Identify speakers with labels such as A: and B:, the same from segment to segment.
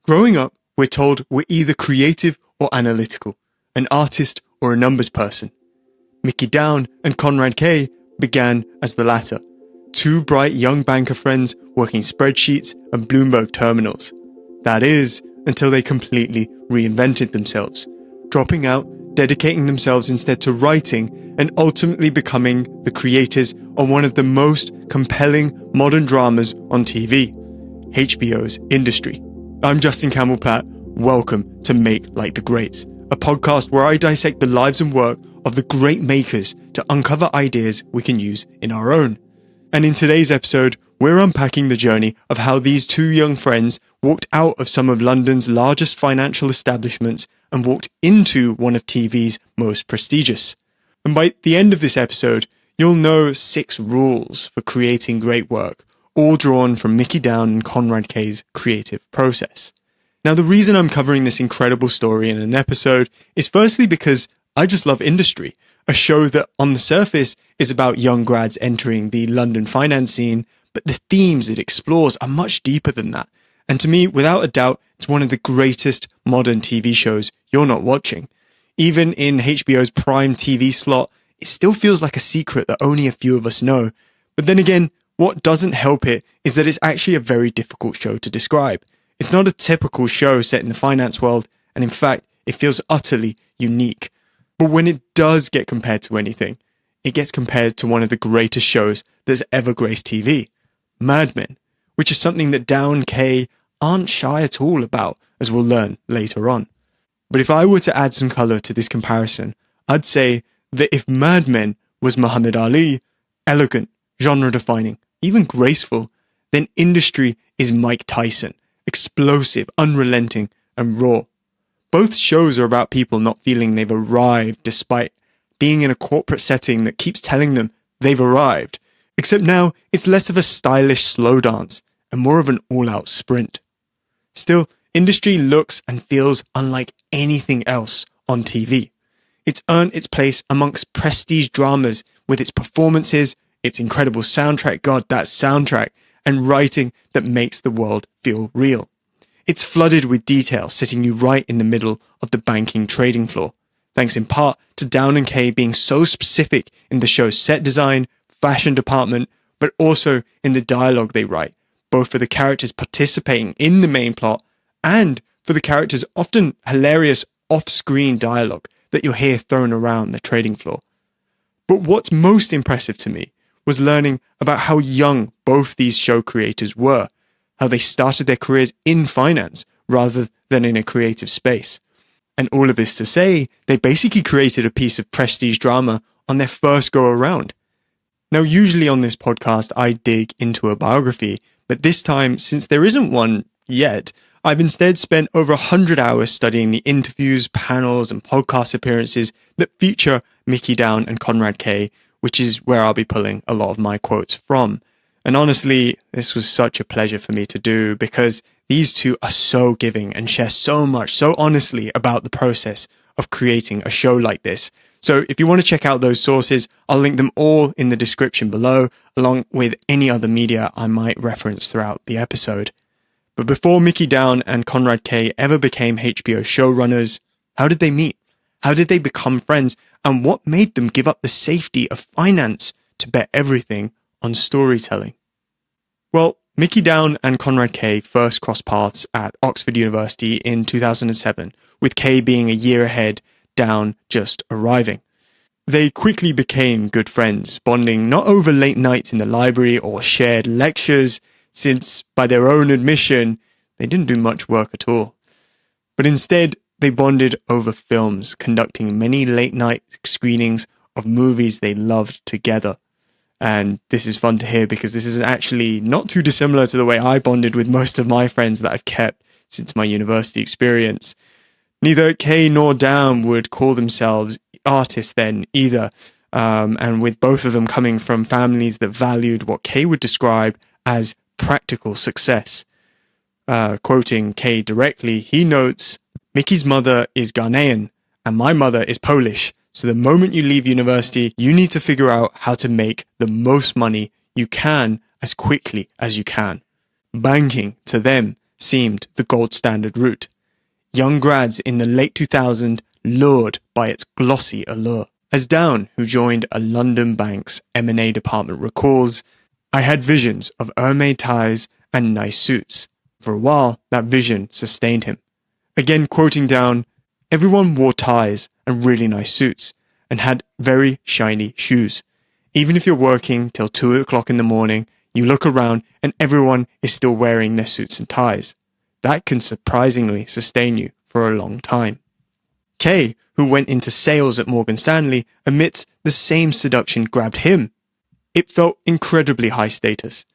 A: Growing up, we're told we're either creative or analytical, an artist or a numbers person. Mickey Down and Konrad Kay began as the latter, two bright young banker friends working spreadsheets and Bloomberg terminals. That is, until they completely reinvented themselves, dropping out, dedicating themselves instead to writing, and ultimately becoming the creators of one of the most compelling modern dramas on TV, HBO's Industry. I'm Justin Campbell-Platt. Welcome to Make Like the Greats, a podcast where I dissect the lives and work of the great makers to uncover ideas we can use in our own. And in today's episode, we're unpacking the journey of how these two young friends walked out of some of London's largest financial establishments and walked into one of TV's most prestigious. And by the end of this episode, you'll know 6 rules for creating great work, all drawn from Mickey Down and Konrad Kay's creative process. Now, the reason I'm covering this incredible story in an episode is firstly because I just love Industry, a show that on the surface is about young grads entering the London finance scene, but the themes it explores are much deeper than that. And to me, without a doubt, it's one of the greatest modern TV shows you're not watching. Even in HBO's prime TV slot, it still feels like a secret that only a few of us know. But then again, what doesn't help it is that it's actually a very difficult show to describe. It's not a typical show set in the finance world, and in fact, it feels utterly unique. But when it does get compared to anything, it gets compared to one of the greatest shows that's ever graced TV, Mad Men, which is something that Down and Kay aren't shy at all about, as we'll learn later on. But if I were to add some colour to this comparison, I'd say that if Mad Men was Muhammad Ali, elegant, genre-defining, even graceful, then Industry is Mike Tyson, explosive, unrelenting, and raw. Both shows are about people not feeling they've arrived despite being in a corporate setting that keeps telling them they've arrived, except now it's less of a stylish slow dance and more of an all-out sprint. Still, Industry looks and feels unlike anything else on TV. It's earned its place amongst prestige dramas with its performances, its incredible soundtrack, God, that soundtrack, and writing that makes the world feel real. It's flooded with detail, sitting you right in the middle of the banking trading floor, thanks in part to Down and Kay being so specific in the show's set design, fashion department, but also in the dialogue they write, both for the characters participating in the main plot and for the characters' often hilarious off-screen dialogue that you'll hear thrown around the trading floor. But what's most impressive to me was learning about how young both these show creators were, how they started their careers in finance rather than in a creative space. And all of this to say, they basically created a piece of prestige drama on their first go around. Now, usually on this podcast, I dig into a biography, but this time, since there isn't one yet, I've instead spent over 100 hours studying the interviews, panels, and podcast appearances that feature Mickey Down and Konrad Kay, which is where I'll be pulling a lot of my quotes from. And honestly, this was such a pleasure for me to do because these two are so giving and share so much, so honestly about the process of creating a show like this. So if you want to check out those sources, I'll link them all in the description below, along with any other media I might reference throughout the episode. But before Mickey Down and Konrad Kay ever became HBO showrunners, how did they meet? How did they become friends? And what made them give up the safety of finance to bet everything on storytelling? Well, Mickey Down and Konrad Kay first crossed paths at Oxford University in 2007, with Kay being a year ahead, Down just arriving. They quickly became good friends, bonding not over late nights in the library or shared lectures, since, by their own admission, they didn't do much work at all. But instead, they bonded over films, conducting many late-night screenings of movies they loved together. And this is fun to hear because this is actually not too dissimilar to the way I bonded with most of my friends that I've kept since my university experience. Neither Kay nor Down would call themselves artists then either, and with both of them coming from families that valued what Kay would describe as practical success. Quoting Kay directly, he notes, "Mickey's mother is Ghanaian and my mother is Polish. So the moment you leave university, you need to figure out how to make the most money you can as quickly as you can. Banking, to them, seemed the gold standard route. Young grads in the late 2000s lured by its glossy allure. As Down, who joined a London bank's M&A department, recalls, "I had visions of Hermès ties and nice suits. For a while, that vision sustained him." Again quoting Down, "Everyone wore ties and really nice suits, and had very shiny shoes. Even if you're working till 2 o'clock in the morning, you look around and everyone is still wearing their suits and ties. That can surprisingly sustain you for a long time." Kay, who went into sales at Morgan Stanley, admits the same seduction grabbed him. "It felt incredibly high status.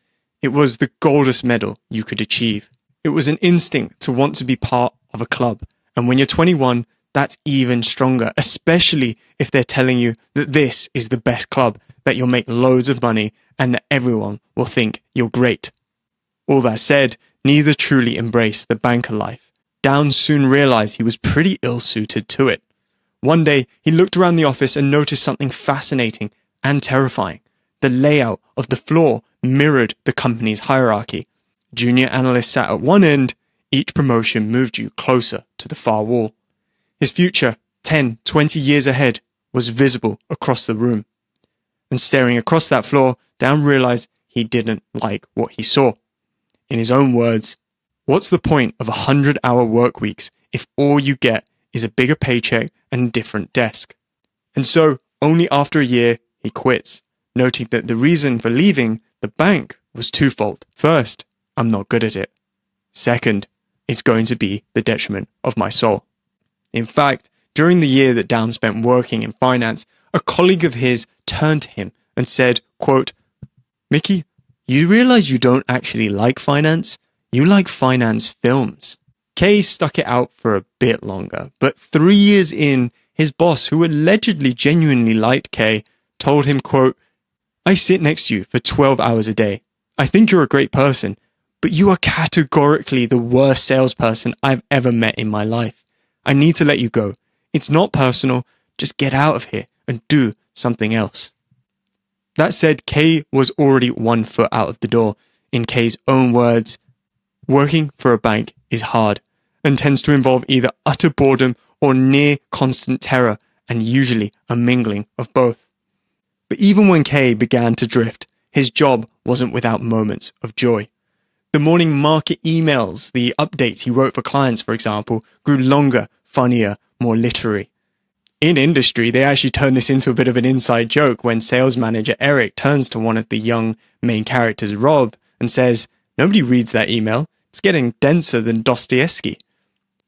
A: It was the goldest medal you could achieve. It was an instinct to want to be part of a club. And when you're 21, that's even stronger, especially if they're telling you that this is the best club, that you'll make loads of money, and that everyone will think you're great." All that said, neither truly embraced the banker life. Down soon realized he was pretty ill-suited to it. One day, he looked around the office and noticed something fascinating and terrifying. The layout of the floor mirrored the company's hierarchy. Junior analysts sat at one end, each promotion moved you closer to the far wall. His future, 10, 20 years ahead, was visible across the room. And staring across that floor, Down realized he didn't like what he saw. In his own words, "What's the point of 100-hour work weeks if all you get is a bigger paycheck and a different desk?" And so, only after a year, he quits, noting that the reason for leaving the bank was twofold. First, "I'm not good at it. Second, it's going to be the detriment of my soul." In fact, during the year that Down spent working in finance, a colleague of his turned to him and said, quote, "Mickey, you realize you don't actually like finance? You like finance films." Kay stuck it out for a bit longer, but 3 years in, his boss, who allegedly genuinely liked Kay, told him, quote, "I sit next to you for 12 hours a day. I think you're a great person, but you are categorically the worst salesperson I've ever met in my life. I need to let you go. It's not personal. Just get out of here and do something else." That said, Kay was already 1 foot out of the door. In Kay's own words, "Working for a bank is hard and tends to involve either utter boredom or near constant terror, and usually a mingling of both." But even when Kay began to drift, his job wasn't without moments of joy. The morning market emails, the updates he wrote for clients, for example, grew longer, funnier, more literary. In Industry, they actually turned this into a bit of an inside joke when sales manager Eric turns to one of the young main characters, Rob, and says, "Nobody reads that email. It's getting denser than Dostoevsky."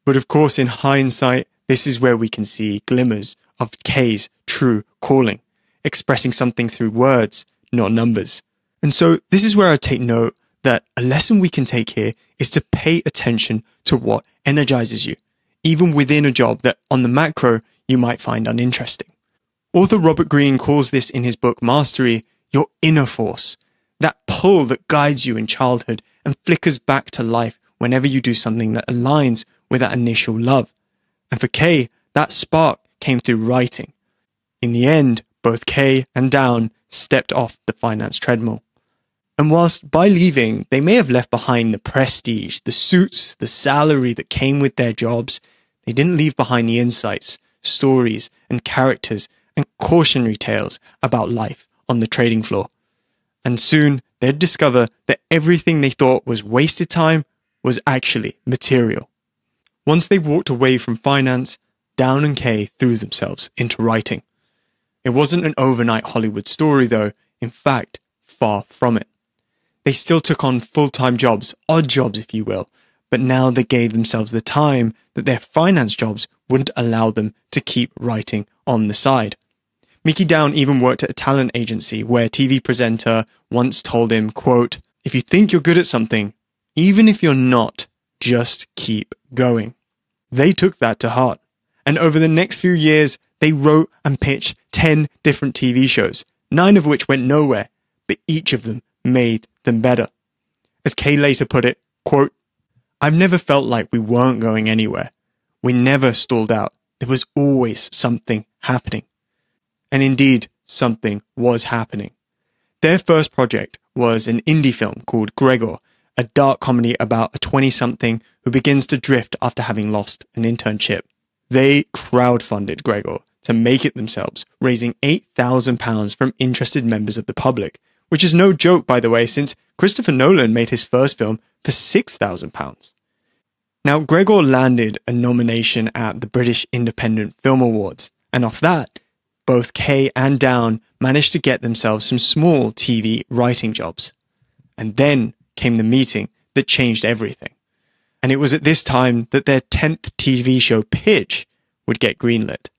A: But of course, in hindsight, this is where we can see glimmers of Kay's true calling, expressing something through words, not numbers. And so this is where I take note that a lesson we can take here is to pay attention to what energizes you, even within a job that on the macro you might find uninteresting. Author Robert Greene calls this in his book Mastery, your inner force, that pull that guides you in childhood and flickers back to life whenever you do something that aligns with that initial love. And for Kay, that spark came through writing. In the end, both Kay and Down stepped off the finance treadmill. And whilst by leaving, they may have left behind the prestige, the suits, the salary that came with their jobs, they didn't leave behind the insights, stories, and characters and cautionary tales about life on the trading floor. And soon, they'd discover that everything they thought was wasted time was actually material. Once they walked away from finance, Down and Kay threw themselves into writing. It wasn't an overnight Hollywood story, though. In fact, far from it. They still took on full-time jobs, odd jobs if you will, but now they gave themselves the time that their finance jobs wouldn't allow them to keep writing on the side. Mickey Down even worked at a talent agency where a TV presenter once told him, quote, "If you think you're good at something, even if you're not, just keep going." They took that to heart. And over the next few years, they wrote and pitched 10 different TV shows, 9 of which went nowhere, but each of them made them better. As Kay later put it, quote, "I've never felt like we weren't going anywhere. We never stalled out. There was always something happening." And indeed, something was happening. Their first project was an indie film called Gregor, a dark comedy about a 20-something who begins to drift after having lost an internship. They crowdfunded Gregor to make it themselves, raising £8,000 from interested members of the public, which is no joke, by the way, since Christopher Nolan made his first film for £6,000. Now, Gregor landed a nomination at the British Independent Film Awards, and off that, both Kay and Down managed to get themselves some small TV writing jobs. And then came the meeting that changed everything. And it was at this time that their 10th TV show pitch would get greenlit.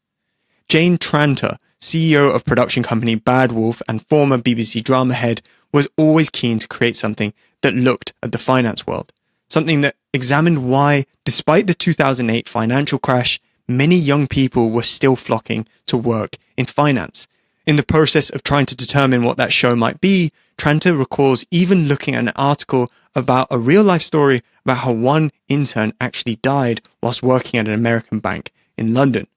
A: Jane Tranter, CEO of production company Bad Wolf and former BBC drama head, was always keen to create something that looked at the finance world. Something that examined why, despite the 2008 financial crash, many young people were still flocking to work in finance. In the process of trying to determine what that show might be, Tranter recalls even looking at an article about a real-life story about how one intern actually died whilst working at an American bank in London.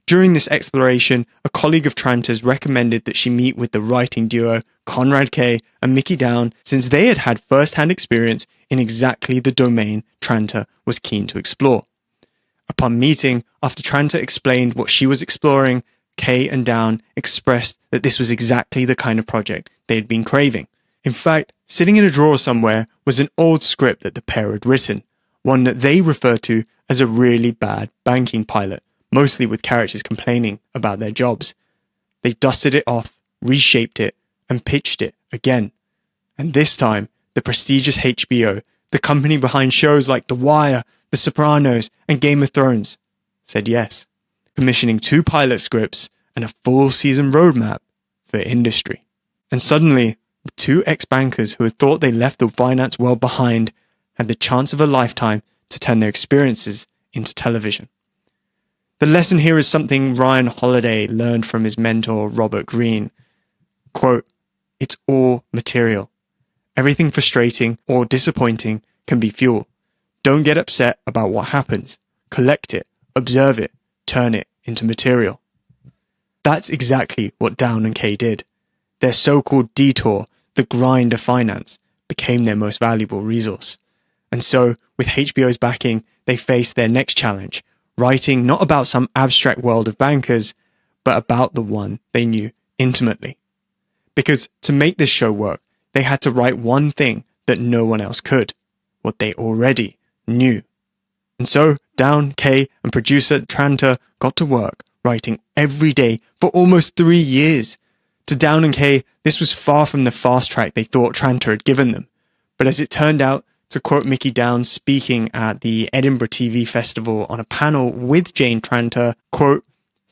A: During this exploration, a colleague of Tranter's recommended that she meet with the writing duo Konrad Kay and Mickey Down, since they had had first-hand experience in exactly the domain Tranter was keen to explore. Upon meeting, after Tranter explained what she was exploring, Kay and Down expressed that this was exactly the kind of project they had been craving. In fact, sitting in a drawer somewhere was an old script that the pair had written, one that they referred to as a really bad banking pilot, mostly with characters complaining about their jobs. They dusted it off, reshaped it, and pitched it again. And this time, the prestigious HBO, the company behind shows like The Wire, The Sopranos, and Game of Thrones, said yes, commissioning 2 pilot scripts and a full season roadmap for industry. And suddenly, the 2 ex-bankers who had thought they left the finance world behind had the chance of a lifetime to turn their experiences into television. The lesson here is something Ryan Holiday learned from his mentor, Robert Greene. Quote, "It's all material. Everything frustrating or disappointing can be fuel. Don't get upset about what happens. Collect it, observe it, turn it into material." That's exactly what Down and Kay did. Their so-called detour, the grind of finance, became their most valuable resource. And so, with HBO's backing, they faced their next challenge, writing not about some abstract world of bankers, but about the one they knew intimately. Because to make this show work, they had to write one thing that no one else could, what they already knew. And so, Down, Kay, and producer Tranter got to work, writing every day for almost 3 years. To Down and Kay, this was far from the fast track they thought Tranter had given them. But as it turned out, to quote Mickey Down speaking at the Edinburgh TV Festival on a panel with Jane Tranter, quote,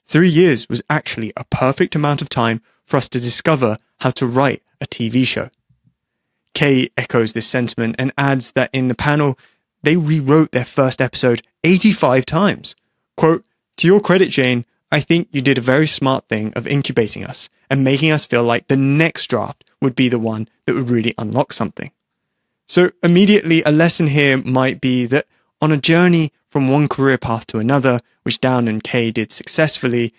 A: 3 years was actually a perfect amount of time for us to discover how to write a TV show. Kay echoes this sentiment and adds that in the panel, they rewrote their first episode 85 times. Quote, "To your credit, Jane, I think you did a very smart thing of incubating us and making us feel like the next draft would be the one that would really unlock something." So immediately a lesson here might be that on a journey from one career path to another, which Down and Kay did successfully,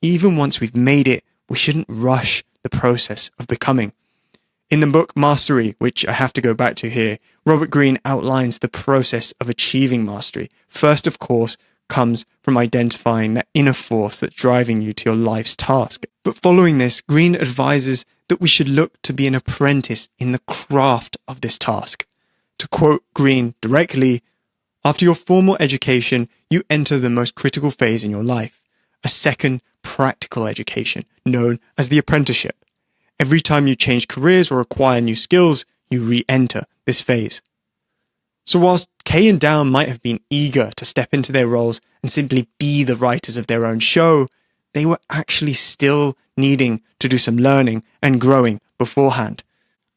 A: even once we've made it, we shouldn't rush the process of becoming. In the book Mastery, which I have to go back to here, Robert Greene outlines the process of achieving mastery. First, of course, comes from identifying that inner force that's driving you to your life's task. But following this, Greene advises that we should look to be an apprentice in the craft of this task. To quote Greene directly, "After your formal education, you enter the most critical phase in your life, a second practical education, known as the apprenticeship. Every time you change careers or acquire new skills, you re-enter this phase." So whilst Kay and Down might have been eager to step into their roles and simply be the writers of their own show, they were actually still needing to do some learning and growing beforehand.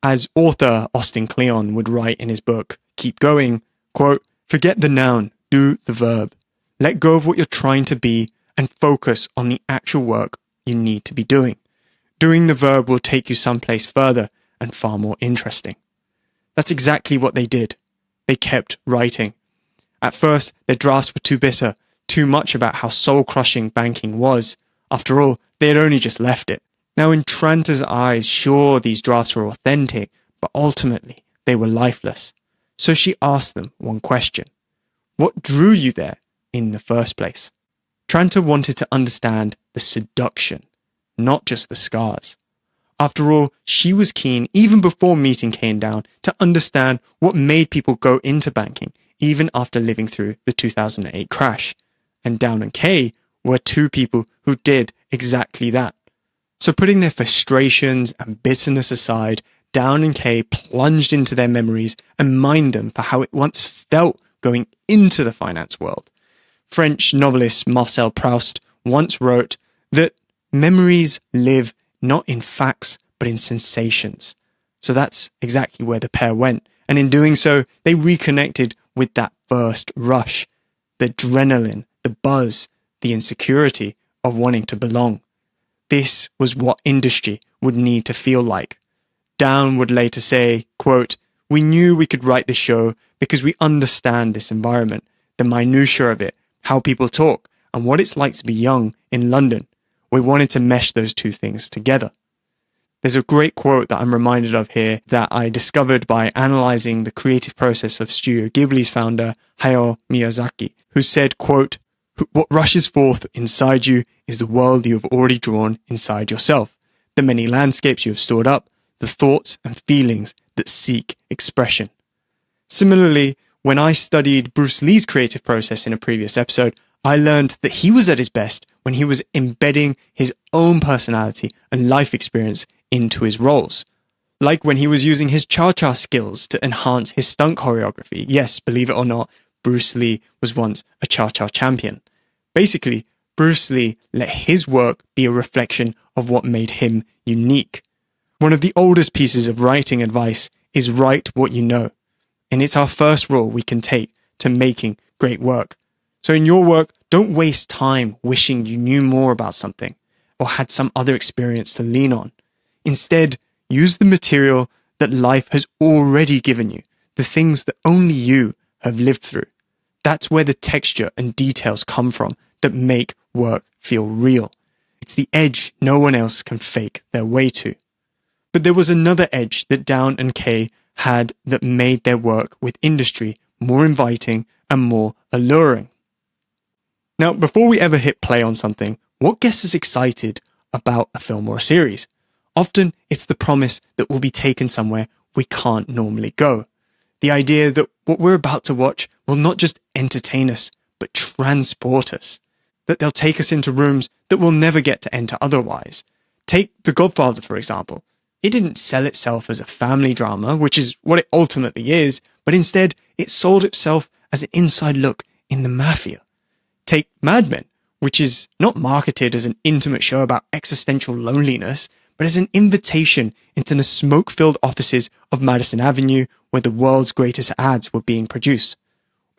A: As author Austin Kleon would write in his book, Keep Going, quote, "Forget the noun, do the verb. Let go of what you're trying to be and focus on the actual work you need to be doing. Doing the verb will take you someplace further and far more interesting." That's exactly what they did. They kept writing. At first, their drafts were too bitter, too much about how soul-crushing banking was. After all, they had only just left it. Now, in Tranter's eyes, sure, these drafts were authentic, but ultimately, they were lifeless. So she asked them one question. What drew you there in the first place? Tranter wanted to understand the seduction, not just the scars. After all, she was keen, even before meeting Kay and Down, to understand what made people go into banking, even after living through the 2008 crash. And Down and Kay were two people who did exactly that. So putting their frustrations and bitterness aside, Down and Kay plunged into their memories and mined them for how it once felt going into the finance world. French novelist Marcel Proust once wrote that memories live not in facts, but in sensations. So that's exactly where the pair went. And in doing so, they reconnected with that first rush, the adrenaline, the buzz, the insecurity of wanting to belong. This was what industry would need to feel like. Down would later say, quote, "We knew we could write the show because we understand this environment, the minutiae of it, how people talk, and what it's like to be young in London. We wanted to mesh those two things together." There's a great quote that I'm reminded of here that I discovered by analyzing the creative process of Studio Ghibli's founder, Hayao Miyazaki, who said, quote, "What rushes forth inside you is the world you have already drawn inside yourself, the many landscapes you have stored up, the thoughts and feelings that seek expression." Similarly, when I studied Bruce Lee's creative process in a previous episode, I learned that he was at his best when he was embedding his own personality and life experience into his roles. Like when he was using his cha-cha skills to enhance his stunt choreography. Yes, believe it or not, Bruce Lee was once a cha-cha champion. Basically, Bruce Lee let his work be a reflection of what made him unique. One of the oldest pieces of writing advice is write what you know. And it's our first rule we can take to making great work. So in your work, don't waste time wishing you knew more about something or had some other experience to lean on. Instead, use the material that life has already given you, the things that only you have lived through. That's where the texture and details come from that make work feel real. It's the edge no one else can fake their way to. But there was another edge that Down and Kay had that made their work with industry more inviting and more alluring. Now, before we ever hit play on something, what gets us excited about a film or a series? Often, it's the promise that we'll be taken somewhere we can't normally go. The idea that what we're about to watch will not just entertain us, but transport us. That they'll take us into rooms that we'll never get to enter otherwise. Take The Godfather, for example. It didn't sell itself as a family drama, which is what it ultimately is, but instead, it sold itself as an inside look in the mafia. Take Mad Men, which is not marketed as an intimate show about existential loneliness, but as an invitation into the smoke-filled offices of Madison Avenue where the world's greatest ads were being produced.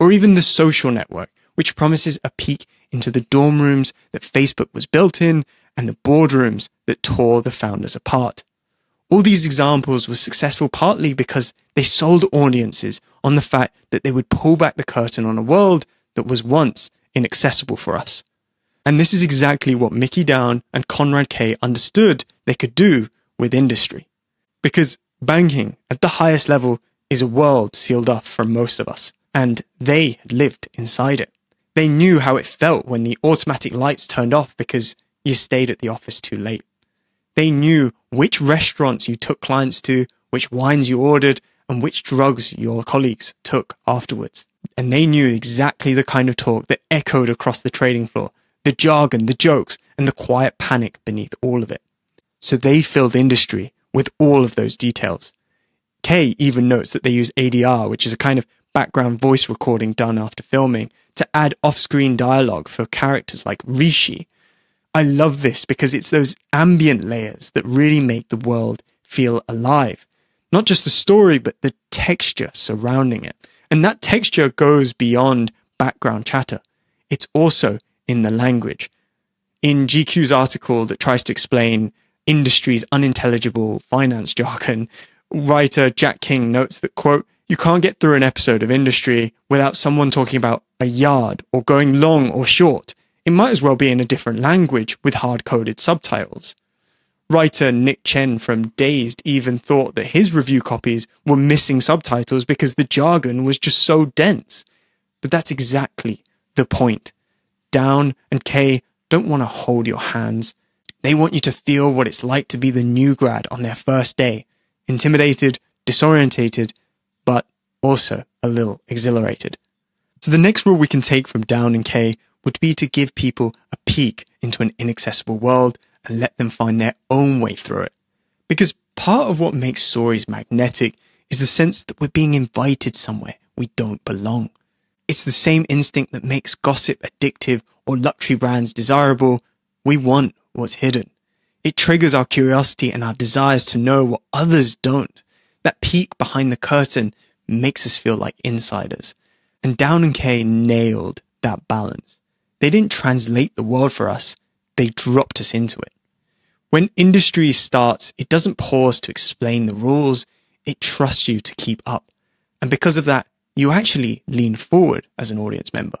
A: Or even The Social Network, which promises a peek into the dorm rooms that Facebook was built in and the boardrooms that tore the founders apart. All these examples were successful partly because they sold audiences on the fact that they would pull back the curtain on a world that was once inaccessible for us. And this is exactly what Mickey Down and Konrad Kay understood they could do with industry. Because banking at the highest level is a world sealed off from most of us, and they had lived inside it. They knew how it felt when the automatic lights turned off because you stayed at the office too late. They knew which restaurants you took clients to, which wines you ordered, and which drugs your colleagues took afterwards. And they knew exactly the kind of talk that echoed across the trading floor, the jargon, the jokes, and the quiet panic beneath all of it. So they filled industry with all of those details. Kay even notes that they use ADR, which is a kind of background voice recording done after filming, to add off-screen dialogue for characters like Rishi. I love this because it's those ambient layers that really make the world feel alive. Not just the story, but the texture surrounding it. And that texture goes beyond background chatter. It's also in the language. In GQ's article that tries to explain industry's unintelligible finance jargon, writer Jack King notes that, quote, "You can't get through an episode of industry without someone talking about a yard or going long or short. It might as well be in a different language with hard-coded subtitles." Writer Nick Chen from Dazed even thought that his review copies were missing subtitles because the jargon was just so dense. But that's exactly the point. Down and Kay don't want to hold your hands. They want you to feel what it's like to be the new grad on their first day, intimidated, disorientated, but also a little exhilarated. So the next rule we can take from Down and Kay would be to give people a peek into an inaccessible world and let them find their own way through it. Because part of what makes stories magnetic is the sense that we're being invited somewhere we don't belong. It's the same instinct that makes gossip addictive or luxury brands desirable. We want what's hidden. It triggers our curiosity and our desires to know what others don't. That peek behind the curtain makes us feel like insiders. And Down and Kay nailed that balance. They didn't translate the world for us, they dropped us into it. When industry starts, it doesn't pause to explain the rules, it trusts you to keep up. And because of that, you actually lean forward as an audience member.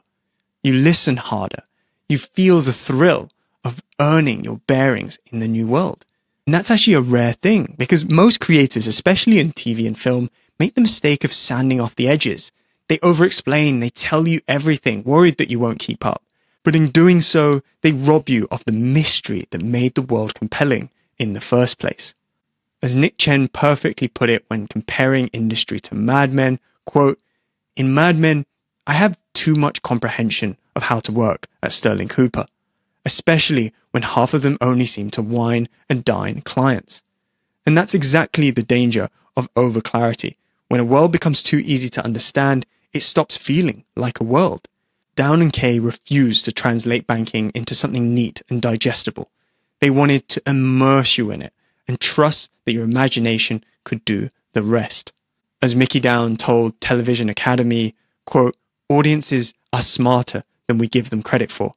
A: You listen harder. You feel the thrill of earning your bearings in the new world. And that's actually a rare thing because most creators, especially in TV and film, make the mistake of sanding off the edges. They over-explain, they tell you everything, worried that you won't keep up. But in doing so, they rob you of the mystery that made the world compelling in the first place. As Nick Chen perfectly put it when comparing industry to Mad Men, quote, "In Mad Men, I have too much comprehension of how to work at Sterling Cooper, especially when half of them only seem to wine and dine clients." And that's exactly the danger of over-clarity. When a world becomes too easy to understand, it stops feeling like a world. Down and Kay refused to translate banking into something neat and digestible. They wanted to immerse you in it and trust that your imagination could do the rest. As Mickey Down told Television Academy, quote, "Audiences are smarter than we give them credit for."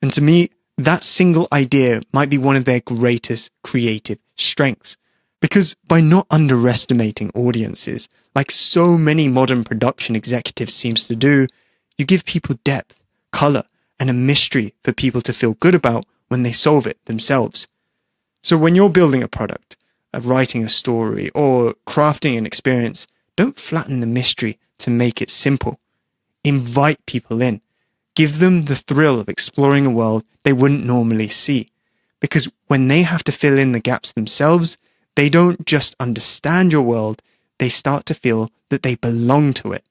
A: And to me, that single idea might be one of their greatest creative strengths. Because by not underestimating audiences, like so many modern production executives seems to do, you give people depth, color, and a mystery for people to feel good about when they solve it themselves. So when you're building a product, writing a story, or crafting an experience, don't flatten the mystery to make it simple. Invite people in. Give them the thrill of exploring a world they wouldn't normally see. Because when they have to fill in the gaps themselves, they don't just understand your world, they start to feel that they belong to it.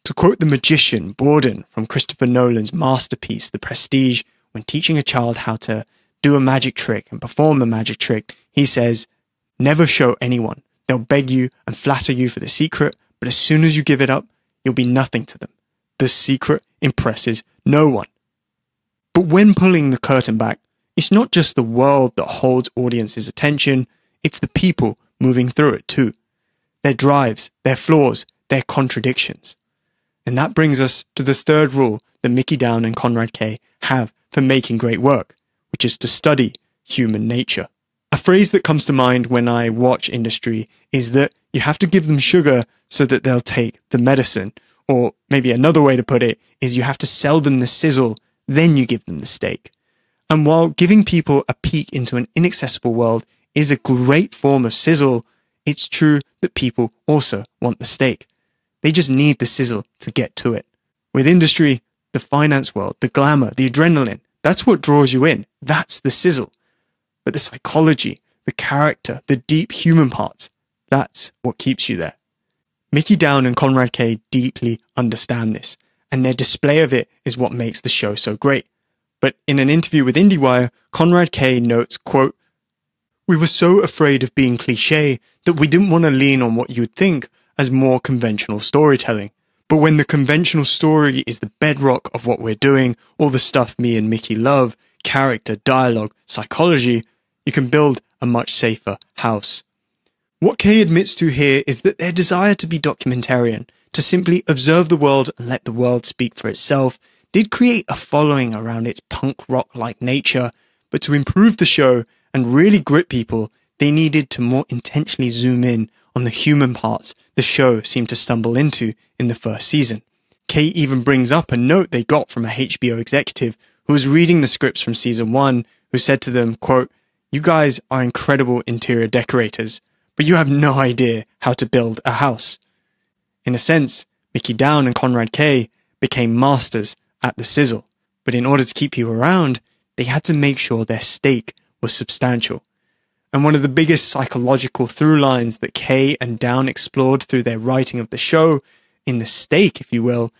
A: To quote the magician Borden from Christopher Nolan's masterpiece, The Prestige, when teaching a child how to do a magic trick and perform a magic trick, he says, "Never show anyone. They'll beg you and flatter you for the secret, but as soon as you give it up, you'll be nothing to them. The secret impresses no one." But when pulling the curtain back, it's not just the world that holds audiences' attention, it's the people moving through it too. Their drives, their flaws, their contradictions. And that brings us to the third rule that Mickey Down and Konrad Kay have for making great work, which is to study human nature. A phrase that comes to mind when I watch industry is that you have to give them sugar so that they'll take the medicine. Or maybe another way to put it is you have to sell them the sizzle, then you give them the steak. And while giving people a peek into an inaccessible world is a great form of sizzle, it's true that people also want the steak. They just need the sizzle to get to it. With industry, the finance world, the glamour, the adrenaline, that's what draws you in. That's the sizzle. But the psychology, the character, the deep human parts, that's what keeps you there. Mickey Down and Konrad Kay deeply understand this, and their display of it is what makes the show so great. But in an interview with IndieWire, Konrad Kay notes, quote, "We were so afraid of being cliché that we didn't want to lean on what you'd think as more conventional storytelling. But when the conventional story is the bedrock of what we're doing, all the stuff me and Mickey love, character, dialogue, psychology, you can build a much safer house." What Kay admits to here is that their desire to be documentarian, to simply observe the world and let the world speak for itself, did create a following around its punk rock-like nature, but to improve the show and really grip people, they needed to more intentionally zoom in on the human parts the show seemed to stumble into in the first season. Kay even brings up a note they got from a HBO executive who was reading the scripts from season 1, who said to them, quote, you guys are incredible interior decorators, but you have no idea how to build a house. In a sense, Mickey Down and Konrad Kay became masters at the sizzle, but in order to keep you around, they had to make sure their stake was substantial. And one of the biggest psychological through lines that Kay and Down explored through their writing of the show, in the stake, if you will,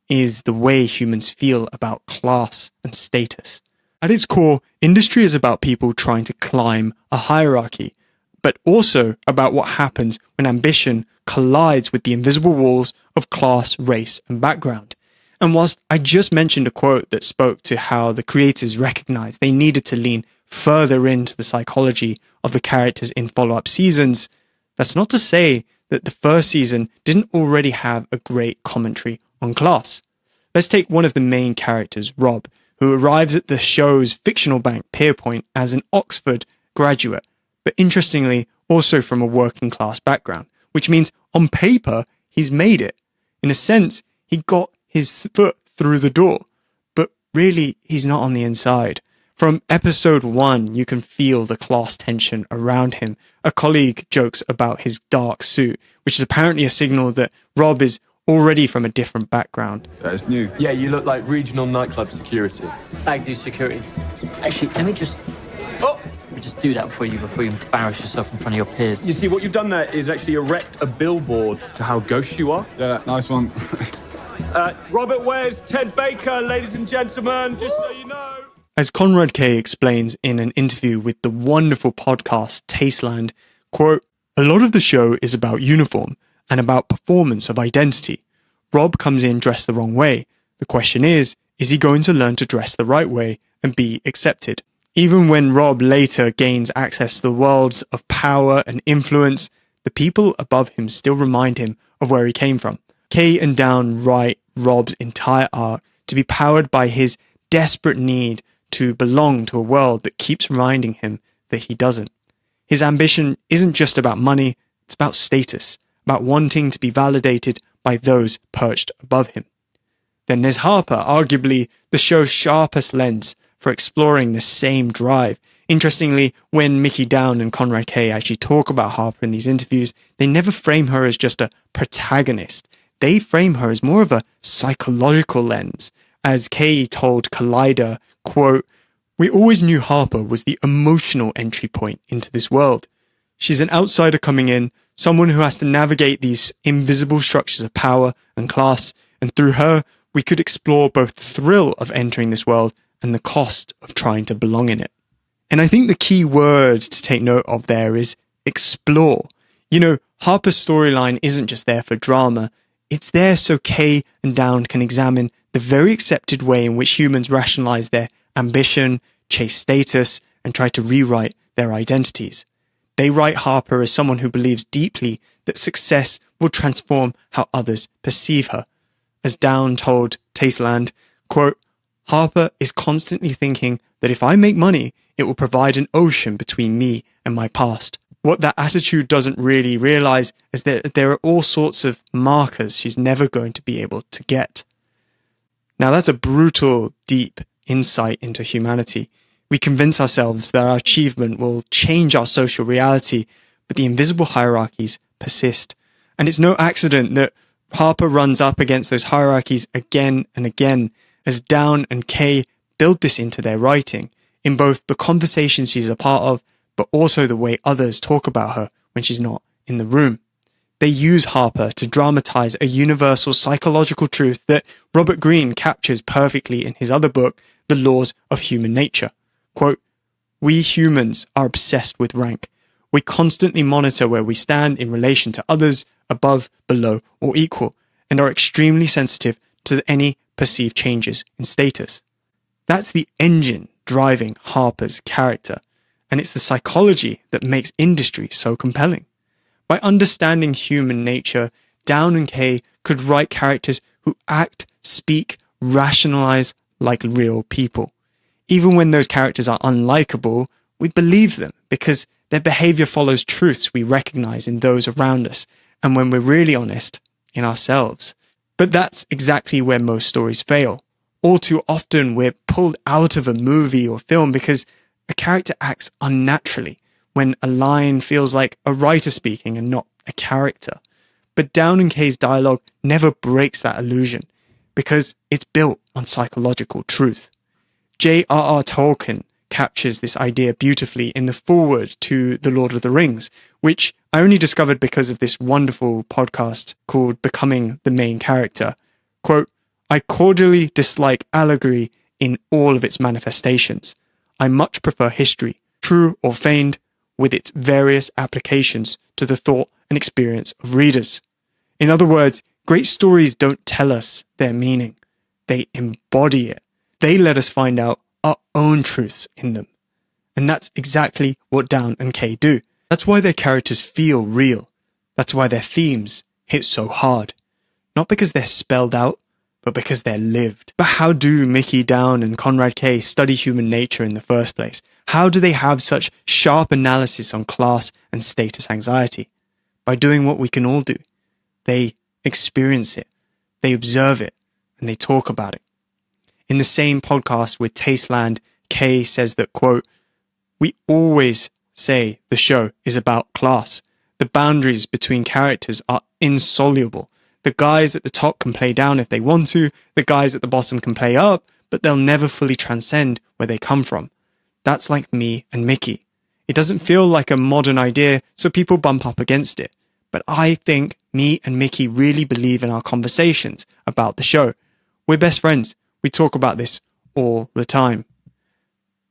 A: is the way humans feel about class and status. At its core, Industry is about people trying to climb a hierarchy, but also about what happens when ambition collides with the invisible walls of class, race, and background. And whilst I just mentioned a quote that spoke to how the creators recognized they needed to lean further into the psychology of the characters in follow-up seasons, that's not to say that the first season didn't already have a great commentary on class. Let's take one of the main characters, Rob, who arrives at the show's fictional bank, Pierpoint, as an Oxford graduate, but interestingly, also from a working class background, which means on paper, he's made it. In a sense, he got his foot through the door, but really, he's not on the inside. From episode 1, you can feel the class tension around him. A colleague jokes about his dark suit, which is apparently a signal that Rob is already from a different background.
B: That's new.
C: Yeah, you look like regional nightclub security.
D: Stag do security. Actually, let me just do that for you before you embarrass yourself in front of your peers.
C: You see, what you've done there is actually erect a billboard to how gauche you are.
B: Yeah, nice one.
C: Robert Ware's Ted Baker, ladies and gentlemen, just so you know.
A: As Konrad Kay explains in an interview with the wonderful podcast Tasteland, quote, "A lot of the show is about uniform and about performance of identity. Rob comes in dressed the wrong way. The question is he going to learn to dress the right way and be accepted? Even when Rob later gains access to the worlds of power and influence, the people above him still remind him of where he came from. Kay and Down write Rob's entire arc to be powered by his desperate need to belong to a world that keeps reminding him that he doesn't. His ambition isn't just about money, it's about status, about wanting to be validated by those perched above him. Then there's Harper, arguably the show's sharpest lens for exploring the same drive. Interestingly, when Mickey Down and Konrad Kay actually talk about Harper in these interviews, they never frame her as just a protagonist. They frame her as more of a psychological lens. As Kay told Collider, quote, "We always knew Harper was the emotional entry point into this world. She's an outsider coming in, someone who has to navigate these invisible structures of power and class, and through her, we could explore both the thrill of entering this world and the cost of trying to belong in it." And I think the key word to take note of there is explore. You know, Harper's storyline isn't just there for drama, it's there so Kay and Down can examine the very accepted way in which humans rationalize their ambition, chase status, and try to rewrite their identities. They write Harper as someone who believes deeply that success will transform how others perceive her. As Down told Tasteland, quote, "Harper is constantly thinking that if I make money, it will provide an ocean between me and my past. What that attitude doesn't really realize is that there are all sorts of markers she's never going to be able to get." Now that's a brutal, deep insight into humanity. We convince ourselves that our achievement will change our social reality, but the invisible hierarchies persist. And it's no accident that Harper runs up against those hierarchies again and again, as Down and Kay build this into their writing, in both the conversations she's a part of, but also the way others talk about her when she's not in the room. They use Harper to dramatize a universal psychological truth that Robert Greene captures perfectly in his other book, The Laws of Human Nature. Quote, "We humans are obsessed with rank. We constantly monitor where we stand in relation to others, above, below, or equal, and are extremely sensitive to any perceived changes in status." That's the engine driving Harper's character, and it's the psychology that makes Industry so compelling. By understanding human nature, Down and Kay could write characters who act, speak, rationalize like real people. Even when those characters are unlikable, we believe them because their behavior follows truths we recognize in those around us, and when we're really honest, in ourselves. But that's exactly where most stories fail. All too often, we're pulled out of a movie or film because a character acts unnaturally when a line feels like a writer speaking and not a character. But Down and Kay's dialogue never breaks that illusion because it's built on psychological truth. J.R.R. Tolkien captures this idea beautifully in the foreword to The Lord of the Rings, which I only discovered because of this wonderful podcast called Becoming the Main Character. Quote, "I cordially dislike allegory in all of its manifestations. I much prefer history, true or feigned, with its various applications to the thought and experience of readers." In other words, great stories don't tell us their meaning. They embody it. They let us find out our own truths in them. And that's exactly what Down and Kay do. That's why their characters feel real. That's why their themes hit so hard. Not because they're spelled out, but because they're lived. But how do Mickey, Down, and Konrad Kay study human nature in the first place? How do they have such sharp analysis on class and status anxiety? By doing what we can all do. They experience it, they observe it, and they talk about it. In the same podcast with Tasteland, Kay says that, quote, "We always say the show is about class. The boundaries between characters are insoluble. The guys at the top can play down if they want to, the guys at the bottom can play up, but they'll never fully transcend where they come from. That's like me and Mickey. It doesn't feel like a modern idea, so people bump up against it. But I think me and Mickey really believe in our conversations about the show. We're best friends. We talk about this all the time."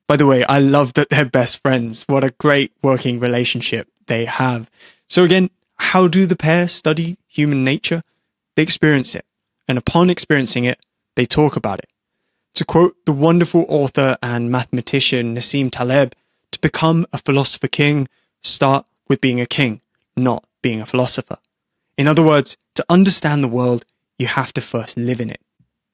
A: By the way, I love that they're best friends. What a great working relationship they have. So again, how do the pair study human nature? They experience it. And upon experiencing it, they talk about it. To quote the wonderful author and mathematician Nassim Taleb, to become a philosopher king, start with being a king, not being a philosopher. In other words, to understand the world, you have to first live in it.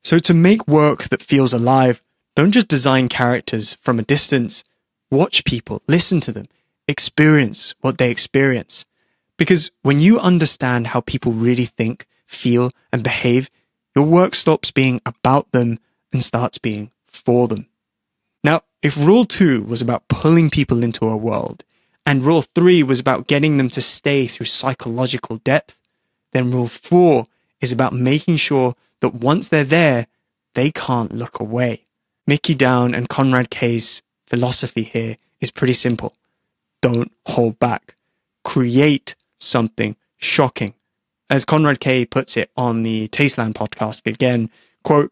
A: So to make work that feels alive, don't just design characters from a distance. Watch people, listen to them, experience what they experience. Because when you understand how people really think, feel, and behave, your work stops being about them and starts being for them. Now, if Rule 2 was about pulling people into a world, and Rule 3 was about getting them to stay through psychological depth, then Rule 4 is about making sure that once they're there, they can't look away. Mickey, Down, and Konrad Kay's philosophy here is pretty simple. Don't hold back. Create something shocking. As Konrad Kay puts it on the Tasteland podcast again, quote,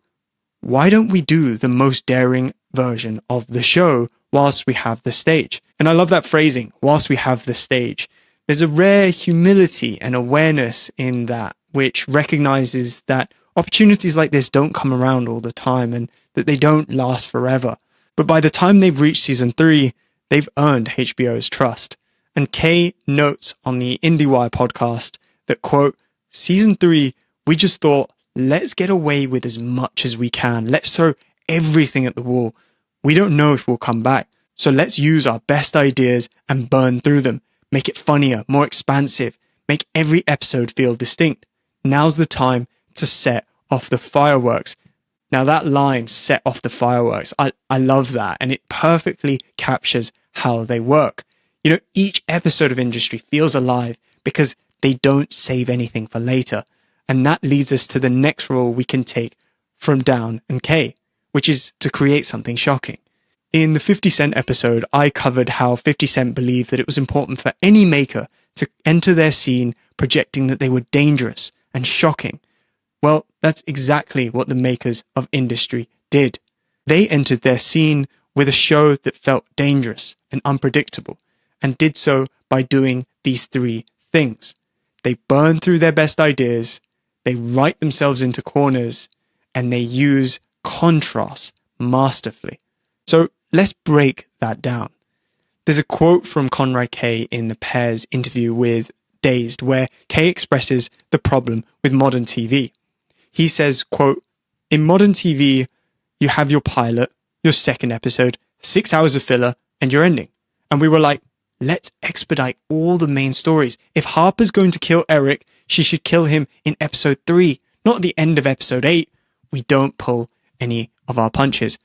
A: "Why don't we do the most daring version of the show whilst we have the stage?" And I love that phrasing, whilst we have the stage. There's a rare humility and awareness in that, which recognizes that opportunities like this don't come around all the time and that they don't last forever. But by the time they've reached season 3, they've earned HBO's trust. And Kay notes on the IndieWire podcast that, quote, "Season 3, we just thought, let's get away with as much as we can. Let's throw everything at the wall. We don't know if we'll come back. So let's use our best ideas and burn through them. Make it funnier, more expansive. Make every episode feel distinct. Now's the time to set off the fireworks." Now that line, "set off the fireworks," I love that. And it perfectly captures how they work. You know, each episode of Industry feels alive because they don't save anything for later. And that leads us to the next rule we can take from Down and Kay, which is to create something shocking. In the 50 Cent episode, I covered how 50 Cent believed that it was important for any maker to enter their scene projecting that they were dangerous and shocking. Well, that's exactly what the makers of Industry did. They entered their scene with a show that felt dangerous and unpredictable, and did so by doing these 3 things. They burn through their best ideas, they write themselves into corners, and they use contrast masterfully. So let's break that down. There's a quote from Konrad Kay in the pair's interview with Dazed, where Kay expresses the problem with modern TV. He says, quote, "In modern TV, you have your pilot, your second episode, 6 hours of filler, and your ending." And we were like, let's expedite all the main stories. If Harper's going to kill Eric, she should kill him in episode 3, not at the end of episode 8. We don't pull any of our punches.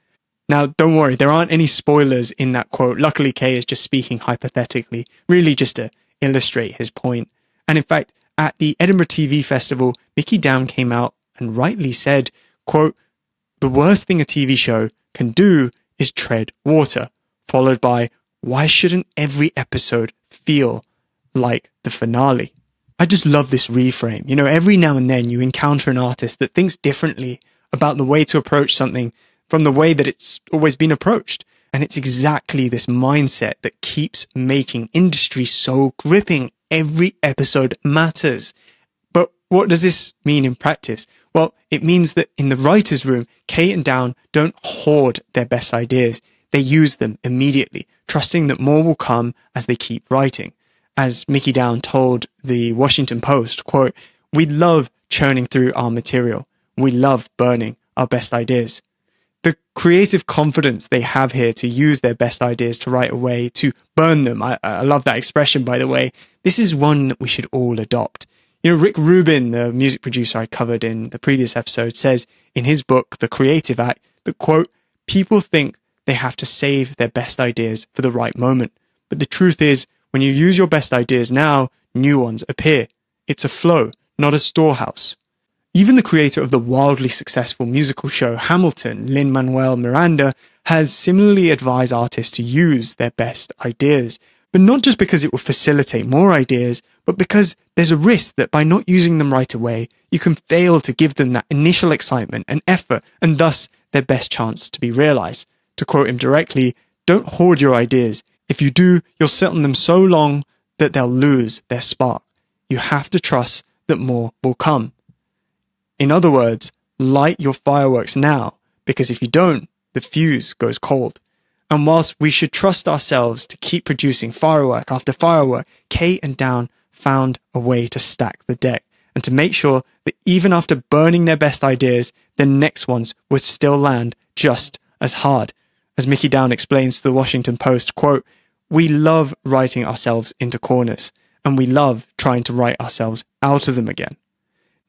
A: Now, don't worry, there aren't any spoilers in that quote. Luckily, Kay is just speaking hypothetically, really just to illustrate his point. And in fact, at the Edinburgh TV Festival, Mickey Down came out and rightly said, quote, "The worst thing a TV show can do is tread water," followed by, "Why shouldn't every episode feel like the finale?" I just love this reframe. You know, every now and then you encounter an artist that thinks differently about the way to approach something from the way that it's always been approached. And it's exactly this mindset that keeps making industry so gripping. Every episode matters. But what does this mean in practice? Well, it means that in the writer's room, Kay and Down don't hoard their best ideas. They use them immediately, trusting that more will come as they keep writing. As Mickey Down told the Washington Post, quote, "We love churning through our material. We love burning our best ideas." The creative confidence they have here to use their best ideas to write away, to burn them. I love that expression, by the way. This is one that we should all adopt. You know, Rick Rubin, the music producer I covered in the previous episode, says in his book, The Creative Act, that, quote, "People think they have to save their best ideas for the right moment. But the truth is, when you use your best ideas now, new ones appear. It's a flow, not a storehouse." Even the creator of the wildly successful musical show Hamilton, Lin-Manuel Miranda, has similarly advised artists to use their best ideas. But not just because it will facilitate more ideas, but because there's a risk that by not using them right away, you can fail to give them that initial excitement and effort, and thus their best chance to be realized. To quote him directly, "Don't hoard your ideas. If you do, you'll sit on them so long that they'll lose their spark. You have to trust that more will come." In other words, light your fireworks now, because if you don't, the fuse goes cold. And whilst we should trust ourselves to keep producing firework after firework, Kay and Down found a way to stack the deck and to make sure that even after burning their best ideas, the next ones would still land just as hard. As Mickey Down explains to the Washington Post, quote, "We love writing ourselves into corners, and we love trying to write ourselves out of them again."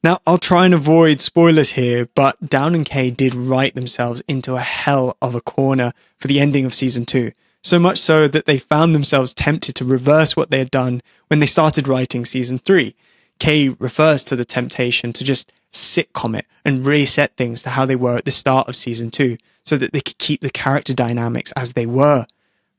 A: Now, I'll try and avoid spoilers here, but Down and Kay did write themselves into a hell of a corner for the ending of season 2. So much so that they found themselves tempted to reverse what they had done when they started writing season 3. Kay refers to the temptation to just sitcom it and reset things to how they were at the start of season 2 so that they could keep the character dynamics as they were.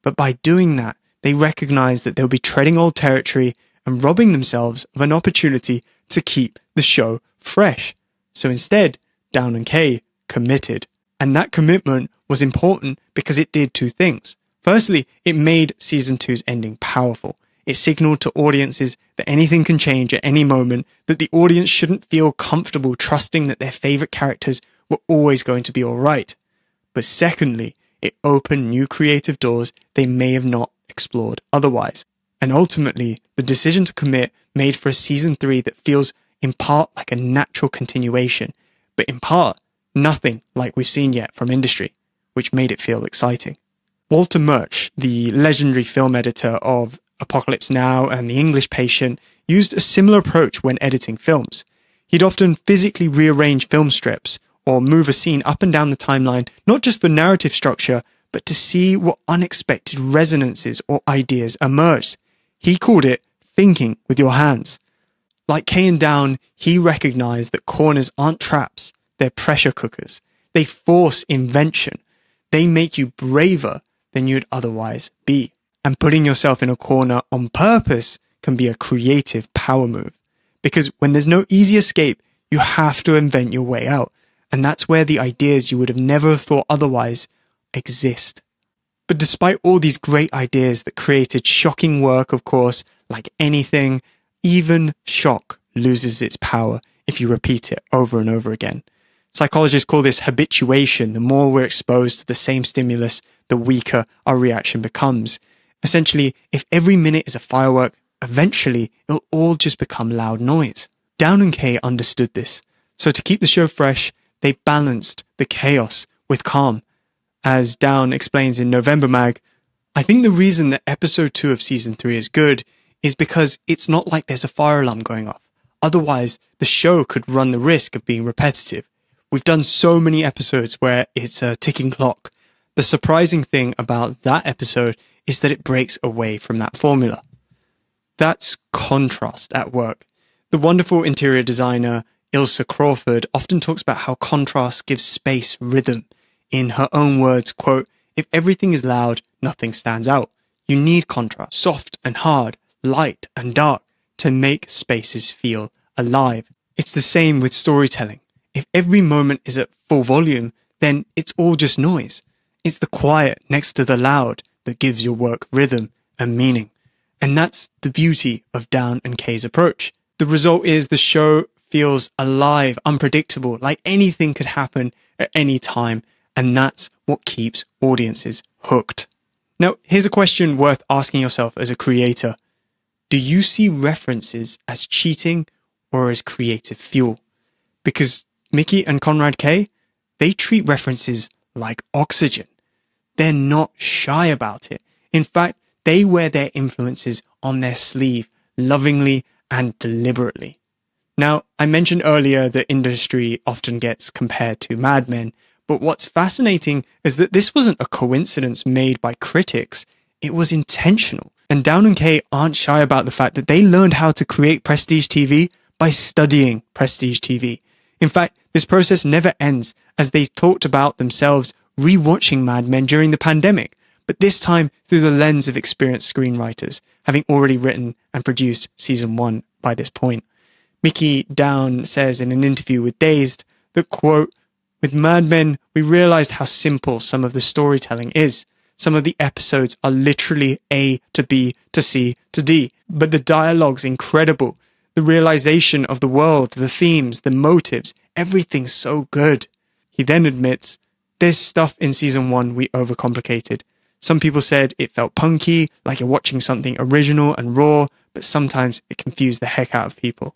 A: But by doing that, they recognized that they'll be treading old territory and robbing themselves of an opportunity to keep the show fresh. So instead, Down and Kay committed. And that commitment was important because it did two things. Firstly, it made season 2's ending powerful. It signaled to audiences that anything can change at any moment, that the audience shouldn't feel comfortable trusting that their favorite characters were always going to be alright. But secondly, it opened new creative doors they may have not explored otherwise. And ultimately, the decision to commit made for a season 3 that feels in part like a natural continuation, but in part nothing like we've seen yet from industry, which made it feel exciting. Walter Murch, the legendary film editor of Apocalypse Now and The English Patient, used a similar approach when editing films. He'd often physically rearrange film strips or move a scene up and down the timeline, not just for narrative structure, but to see what unexpected resonances or ideas emerged. He called it thinking with your hands. Like Kay and Down, he recognized that corners aren't traps, they're pressure cookers. They force invention. They make you braver than you'd otherwise be. And putting yourself in a corner on purpose can be a creative power move. Because when there's no easy escape, you have to invent your way out. And that's where the ideas you would have never thought otherwise exist. But despite all these great ideas that created shocking work, of course, like anything, even shock loses its power if you repeat it over and over again. Psychologists call this habituation. The more we're exposed to the same stimulus, the weaker our reaction becomes. Essentially, if every minute is a firework, eventually it'll all just become loud noise. Down and Kay understood this. So to keep the show fresh, they balanced the chaos with calm. As Down explains in November Mag, "I think the reason that episode 2 of season 3 is good is because it's not like there's a fire alarm going off. Otherwise, the show could run the risk of being repetitive. We've done so many episodes where it's a ticking clock. The surprising thing about that episode is that it breaks away from that formula. That's contrast at work. The wonderful interior designer Ilsa Crawford often talks about how contrast gives space rhythm. In her own words, quote, "If everything is loud, nothing stands out. You need contrast, soft and hard, light and dark, to make spaces feel alive." It's the same with storytelling. If every moment is at full volume, then it's all just noise. It's the quiet next to the loud that gives your work rhythm and meaning. And that's the beauty of Down and Kay's approach. The result is the show feels alive, unpredictable, like anything could happen at any time. And that's what keeps audiences hooked. Now, here's a question worth asking yourself as a creator. Do you see references as cheating or as creative fuel? Because Mickey and Konrad Kay, they treat references like oxygen. They're not shy about it. In fact, they wear their influences on their sleeve, lovingly and deliberately. Now, I mentioned earlier that Industry often gets compared to Mad Men, but what's fascinating is that this wasn't a coincidence made by critics. It was intentional. And Down and Kay aren't shy about the fact that they learned how to create prestige TV by studying prestige TV. In fact, this process never ends, as they talked about themselves rewatching Mad Men during the pandemic, but this time through the lens of experienced screenwriters, having already written and produced season 1 by this point. Mickey Down says in an interview with Dazed that, quote, "With Mad Men, we realized how simple some of the storytelling is. Some of the episodes are literally A to B to C to D, but the dialogue's incredible. The realization of the world, the themes, the motives, everything's so good." He then admits, "There's stuff in season 1 we overcomplicated. Some people said it felt punky, like you're watching something original and raw, but sometimes it confused the heck out of people."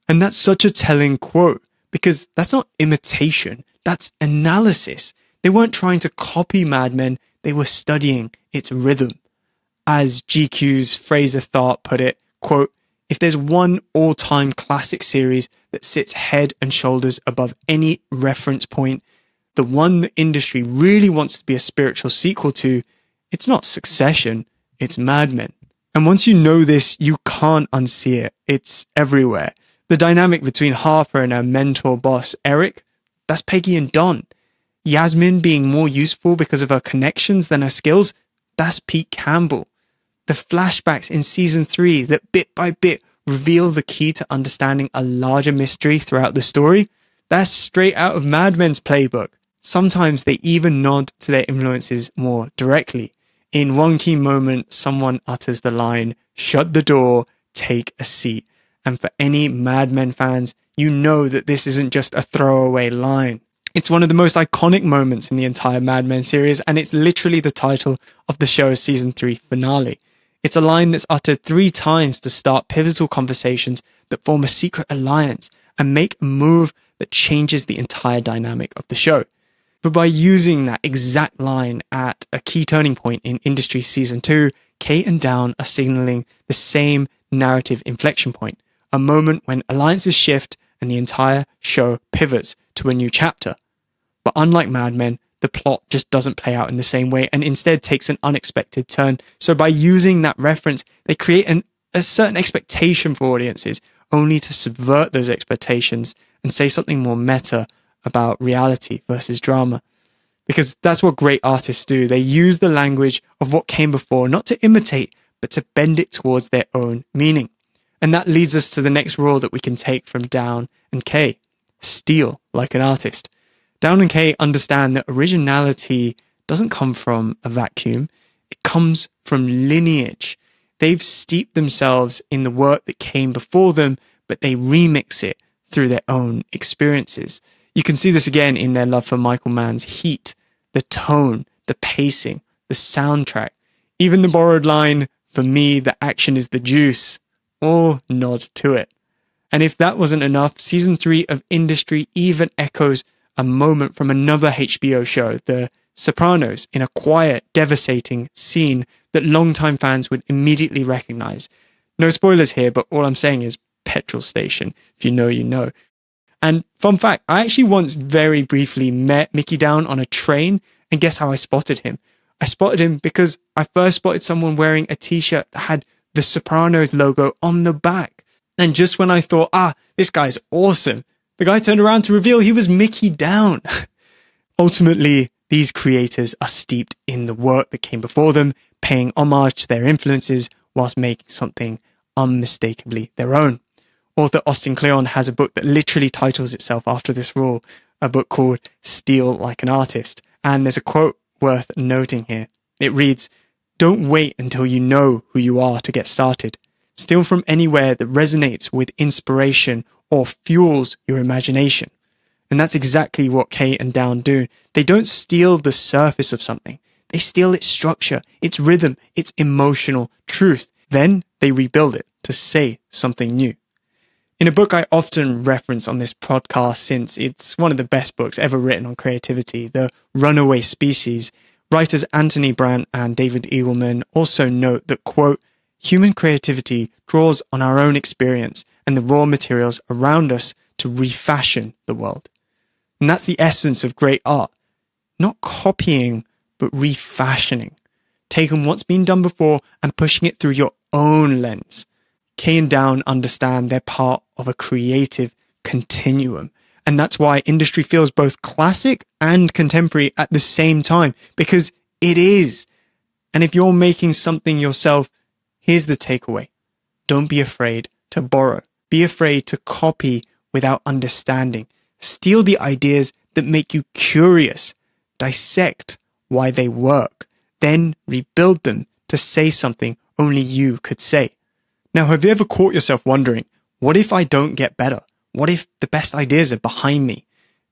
A: And that's such a telling quote, because that's not imitation, that's analysis. They weren't trying to copy Mad Men, they were studying its rhythm. As GQ's Fraser Tharp put it, quote, "If there's one all-time classic series that sits head and shoulders above any reference point, the one the industry really wants to be a spiritual sequel to, it's not Succession, it's Mad Men." And once you know this, you can't unsee it. It's everywhere. The dynamic between Harper and her mentor boss, Eric, that's Peggy and Don. Yasmin being more useful because of her connections than her skills, that's Pete Campbell. The flashbacks in season 3 that bit by bit reveal the key to understanding a larger mystery throughout the story, that's straight out of Mad Men's playbook. Sometimes they even nod to their influences more directly. In one key moment, someone utters the line, "Shut the door, take a seat." And for any Mad Men fans, you know that this isn't just a throwaway line. It's one of the most iconic moments in the entire Mad Men series, and it's literally the title of the show's season 3 finale. It's a line that's uttered 3 times to start pivotal conversations that form a secret alliance and make a move that changes the entire dynamic of the show. But by using that exact line at a key turning point in Industry season 2, Kay and Down are signaling the same narrative inflection point, a moment when alliances shift and the entire show pivots to a new chapter. But unlike Mad Men, the plot just doesn't play out in the same way and instead takes an unexpected turn. So by using that reference, they create a certain expectation for audiences, only to subvert those expectations and say something more meta about reality versus drama. Because that's what great artists do. They use the language of what came before, not to imitate, but to bend it towards their own meaning. And that leads us to the next rule that we can take from Down and Kay. Steal like an artist. Down and Kay understand that originality doesn't come from a vacuum. It comes from lineage. They've steeped themselves in the work that came before them, but they remix it through their own experiences. You can see this again in their love for Michael Mann's Heat, the tone, the pacing, the soundtrack, even the borrowed line, "For me, the action is the juice," all nod to it. And if that wasn't enough, season 3 of Industry even echoes a moment from another HBO show, The Sopranos, in a quiet, devastating scene that longtime fans would immediately recognize. No spoilers here, but all I'm saying is petrol station. If you know, you know. And fun fact, I actually once very briefly met Mickey Down on a train And guess how I spotted him? I spotted him because I first spotted someone wearing a t-shirt that had the Sopranos logo on the back. And just when I thought, this guy's awesome, the guy turned around to reveal he was Mickey Down. Ultimately, these creators are steeped in the work that came before them, paying homage to their influences whilst making something unmistakably their own. Author Austin Kleon has a book that literally titles itself after this rule, a book called Steal Like an Artist. And there's a quote worth noting here. It reads, "Don't wait until you know who you are to get started. Steal from anywhere that resonates with inspiration or fuels your imagination." And that's exactly what Kay and Down do. They don't steal the surface of something. They steal its structure, its rhythm, its emotional truth. Then they rebuild it to say something new. In a book I often reference on this podcast since it's one of the best books ever written on creativity, The Runaway Species, writers Anthony Brandt and David Eagleman also note that, quote, "Human creativity draws on our own experience and the raw materials around us to refashion the world." And that's the essence of great art. Not copying, but refashioning. Taking what's been done before and pushing it through your own lens. Kay and Down understand they're part of a creative continuum. And that's why industry feels both classic and contemporary at the same time, because it is. And if you're making something yourself, here's the takeaway. Don't be afraid to borrow. Be afraid to copy without understanding. Steal the ideas that make you curious. Dissect why they work. Then rebuild them to say something only you could say. Now, have you ever caught yourself wondering, what if I don't get better? What if the best ideas are behind me?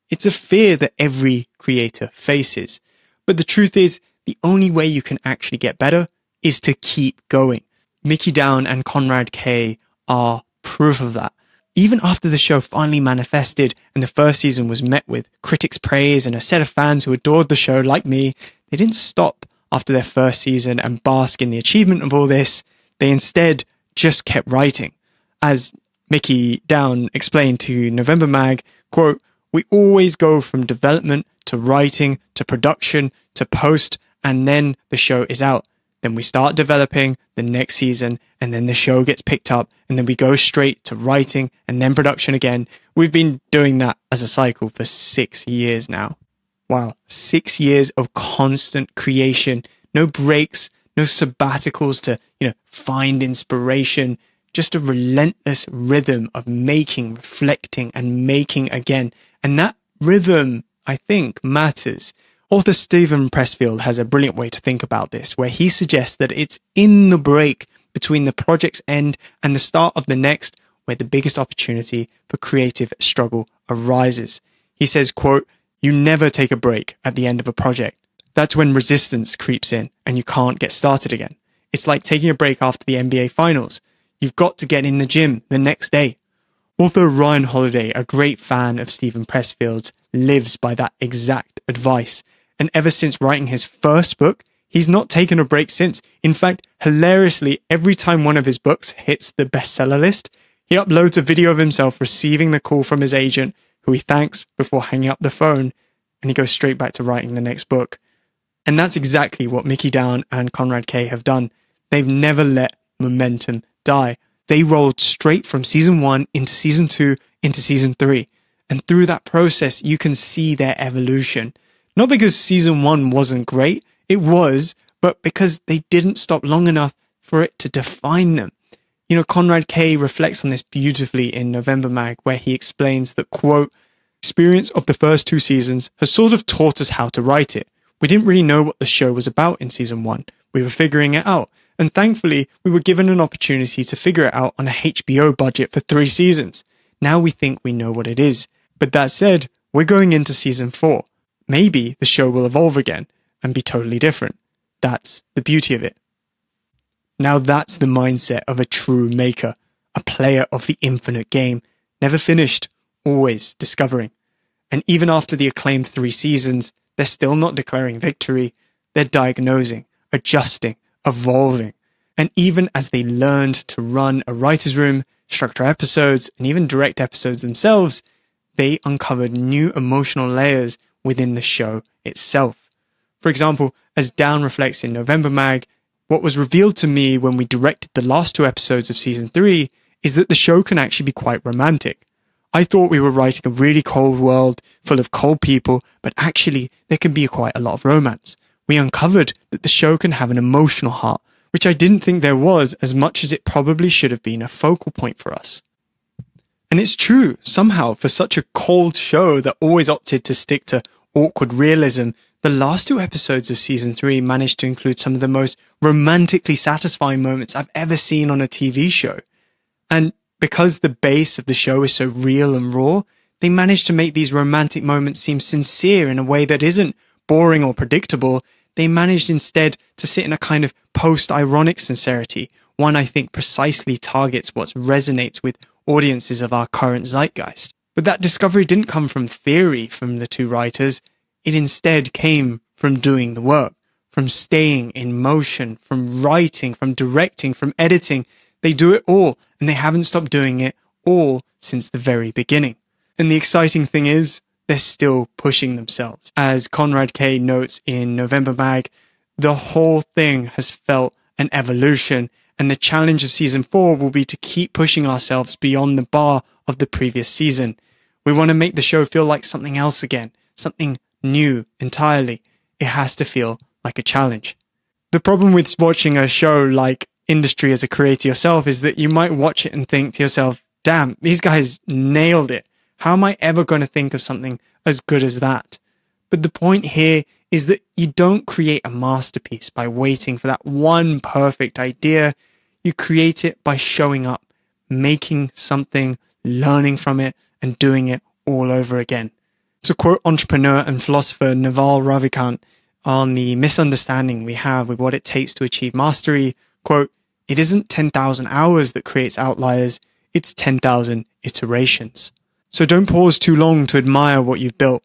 A: It's a fear that every creator faces. But the truth is, the only way you can actually get better is to keep going. Mickey Down and Konrad Kay are proof of that. Even after the show finally manifested and the first season was met with critics' praise and a set of fans who adored the show like me, they didn't stop after their first season and bask in the achievement of all this. They instead just kept writing. As Mickey Down explained to November Mag, quote, "We always go from development to writing to production to post, and then the show is out. Then we start developing the next season, and then the show gets picked up, and then we go straight to writing and then production again. We've been doing that as a cycle for 6 years now." Wow, 6 years of constant creation, no breaks, no sabbaticals to, find inspiration, just a relentless rhythm of making, reflecting, and making again. And that rhythm, I think, matters. Author Steven Pressfield has a brilliant way to think about this, where he suggests that it's in the break between the project's end and the start of the next where the biggest opportunity for creative struggle arises. He says, quote, "You never take a break at the end of a project. That's when resistance creeps in and you can't get started again. It's like taking a break after the NBA Finals. You've got to get in the gym the next day." Author Ryan Holiday, a great fan of Steven Pressfield's, lives by that exact advice. And ever since writing his first book, he's not taken a break since. In fact, hilariously, every time one of his books hits the bestseller list, he uploads a video of himself receiving the call from his agent, who he thanks before hanging up the phone, and he goes straight back to writing the next book. And that's exactly what Mickey Down and Konrad Kay have done. They've never let momentum die. They rolled straight from season 1 into season 2 into season 3. And through that process, you can see their evolution. Not because season 1 wasn't great, it was, but because they didn't stop long enough for it to define them. Konrad Kay reflects on this beautifully in November Mag, where he explains that, quote, "Experience of the first 2 seasons has sort of taught us how to write it. We didn't really know what the show was about in season 1. We were figuring it out. And thankfully, we were given an opportunity to figure it out on a HBO budget for 3 seasons. Now we think we know what it is. But that said, we're going into season 4. Maybe the show will evolve again and be totally different. That's the beauty of it." Now that's the mindset of a true maker, a player of the infinite game, never finished, always discovering. And even after the acclaimed 3 seasons, they're still not declaring victory. They're diagnosing, adjusting, evolving. And even as they learned to run a writer's room, structure episodes, and even direct episodes themselves, they uncovered new emotional layers within the show itself. For example, as Down reflects in November Mag, what was revealed to me when we directed the last 2 episodes of season 3 is that the show can actually be quite romantic. I thought we were writing a really cold world full of cold people, but actually there can be quite a lot of romance. We uncovered that the show can have an emotional heart, which I didn't think there was as much as it probably should have been a focal point for us. And it's true, somehow, for such a cold show that always opted to stick to awkward realism, the last 2 episodes of season 3 managed to include some of the most romantically satisfying moments I've ever seen on a TV show. And because the base of the show is so real and raw, they managed to make these romantic moments seem sincere in a way that isn't boring or predictable. They managed instead to sit in a kind of post-ironic sincerity, one I think precisely targets what resonates with audiences of our current zeitgeist. But that discovery didn't come from theory from the 2 writers. It instead came from doing the work, from staying in motion, from writing, from directing, from editing. They do it all, and they haven't stopped doing it all since the very beginning. And the exciting thing is, they're still pushing themselves. As Konrad Kay notes in November Mag, the whole thing has felt an evolution, and the challenge of season 4 will be to keep pushing ourselves beyond the bar of the previous season. We want to make the show feel like something else again, something new entirely. It has to feel like a challenge. The problem with watching a show like Industry as a creator yourself is that you might watch it and think to yourself, damn, these guys nailed it. How am I ever going to think of something as good as that? But the point here is that you don't create a masterpiece by waiting for that one perfect idea. You create it by showing up, making something, learning from it, and doing it all over again. To quote entrepreneur and philosopher Naval Ravikant on the misunderstanding we have with what it takes to achieve mastery, quote, "It isn't 10,000 hours that creates outliers, it's 10,000 iterations." So don't pause too long to admire what you've built.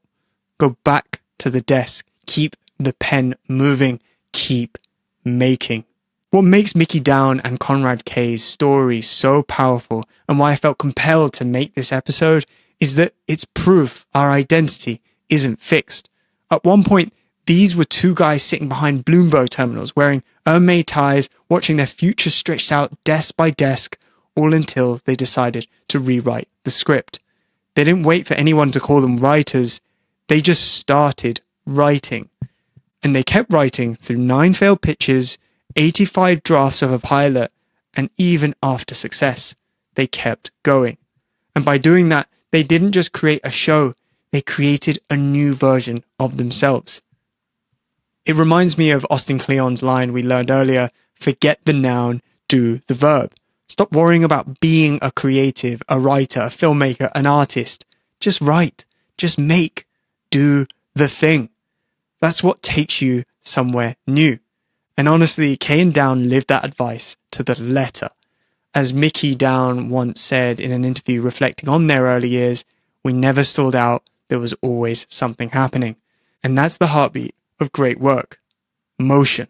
A: Go back to the desk, keep the pen moving, keep making. What makes Mickey Down and Konrad Kay's story so powerful, and why I felt compelled to make this episode, is that it's proof our identity isn't fixed. At one point, these were 2 guys sitting behind Bloomberg terminals, wearing Hermès ties, watching their future stretched out desk by desk, all until they decided to rewrite the script. They didn't wait for anyone to call them writers, they just started writing. And they kept writing through 9 failed pitches, 85 drafts of a pilot, and even after success, they kept going. And by doing that, they didn't just create a show, they created a new version of themselves. It reminds me of Austin Kleon's line we learned earlier, forget the noun, do the verb. Stop worrying about being a creative, a writer, a filmmaker, an artist. Just write, just make, do the thing. That's what takes you somewhere new. And honestly, Kay and Down lived that advice to the letter. As Mickey Down once said in an interview reflecting on their early years, we never stalled out, there was always something happening. And that's the heartbeat of great work. Motion.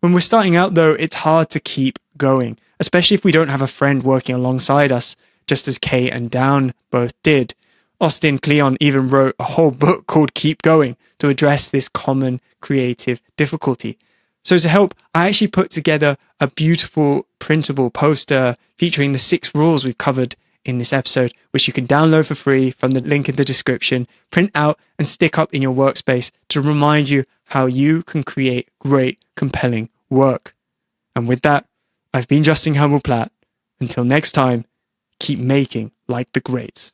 A: When we're starting out though, it's hard to keep going, especially if we don't have a friend working alongside us, just as Kay and Down both did. Austin Kleon even wrote a whole book called Keep Going to address this common creative difficulty. So to help, I actually put together a beautiful printable poster featuring the 6 rules we've covered in this episode, which you can download for free from the link in the description, print out and stick up in your workspace to remind you how you can create great, compelling work. And with that, I've been Justin Campbell Platt. Until next time, keep making like the greats.